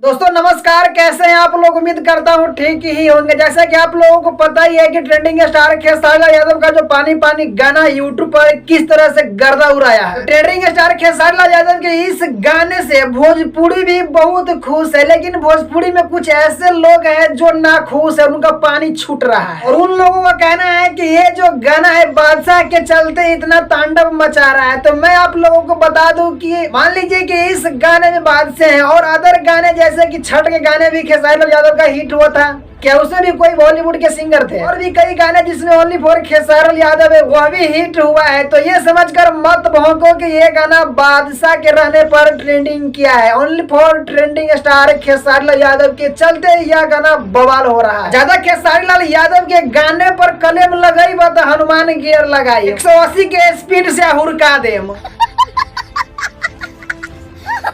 दोस्तों नमस्कार, कैसे हैं आप लोग। उम्मीद करता हूँ ठीक ही होंगे। जैसा कि आप लोगों को पता ही है कि ट्रेंडिंग स्टार खेसारी लाल यादव का जो पानी पानी गाना यूट्यूब पर किस तरह से गर्दा उड़ाया है। ट्रेंडिंग स्टार खेसारी लाल यादव के इस गाने से भोजपुरी भी बहुत खुश है, लेकिन भोजपुरी में कुछ ऐसे लोग हैं जो ना खुश है, उनका पानी छूट रहा है। और उन लोगों का कहना है कि ये जो गाना है बादशाह के चलते इतना तांडव मचा रहा है। तो मैं आप लोगों को बता दूं कि मान लीजिए कि इस गाने में बादशाह है और अदर गाने जैसे कि छठ के गाने भी खेसारी लाल यादव का हिट हुआ था, क्या उसमें भी कोई बॉलीवुड के सिंगर थे। और भी कई गाने जिसमें ओनली फॉर खेसारी लाल यादव है वह भी हिट हुआ है। तो ये समझकर मत भौंको कि ये गाना बादशाह के रहने पर ट्रेंडिंग किया है। Only for trending star Khesari Lal Yadav के चलते यह गाना बवाल हो रहा है। ज्यादा खेसारी लाल यादव के गाने पर कलेम लगाई तो हनुमान गियर लगाई, 180 के स्पीड से हुरका दे।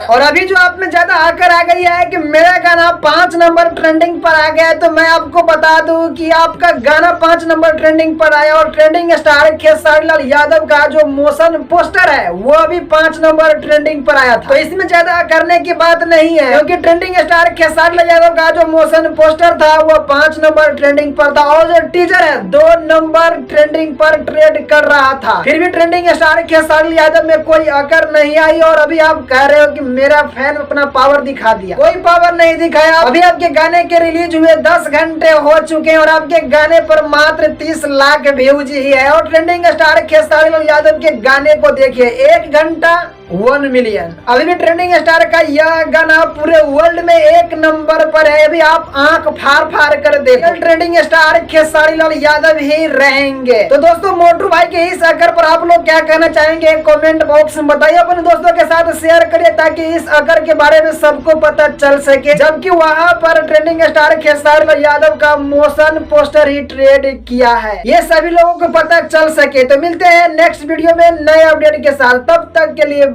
और अभी जो आप में ज्यादा आकर आ गई है कि मेरा गाना 5 नंबर ट्रेंडिंग पर आ गया है, तो मैं आपको बता दूं कि आपका गाना 5 नंबर ट्रेंडिंग पर आया और ट्रेंडिंग स्टार खेसारी लाल यादव का जो मोशन पोस्टर है वो भी 5 नंबर ट्रेंडिंग पर आया था। तो इसमें ज्यादा करने की बात नहीं है, क्योंकि ट्रेंडिंग स्टार खेसारी लाल यादव का जो मोशन पोस्टर था वो 5 नंबर ट्रेंडिंग पर था और जो टीजर है 2 नंबर ट्रेंडिंग पर ट्रेड कर रहा था। फिर भी ट्रेंडिंग स्टार खेसारी लाल यादव में कोई अकर नहीं आई और अभी आप कह रहे हो कि मेरा फैन अपना पावर दिखा दिया। कोई पावर नहीं दिखाया। अभी आपके गाने के रिलीज हुए 10 घंटे हो चुके हैं और आपके गाने पर मात्र 30 लाख व्यूज ही है। और ट्रेंडिंग स्टार खेसारी लाल यादव के गाने को देखिए, 1 घंटा 1 मिलियन। अभी भी ट्रेंडिंग स्टार का यह गाना पूरे वर्ल्ड में 1 नंबर पर है। अभी आप आंख फाड़ फाड़ कर देखो, ट्रेंडिंग स्टार खेसारी लाल यादव ही रहेंगे। तो दोस्तों मोटू भाई के इस अकर पर आप लोग क्या कहना चाहेंगे कमेंट बॉक्स में बताइए। अपने दोस्तों के साथ शेयर करिए ताकि इस अकर के बारे में सबको पता चल सके, जबकि वहां पर ट्रेंडिंग स्टार खेसारी लाल यादव का मोशन पोस्टर ही ट्रेड किया है, ये सभी लोगों को पता चल सके। तो मिलते हैं नेक्स्ट वीडियो में नए अपडेट के साथ, तब तक के लिए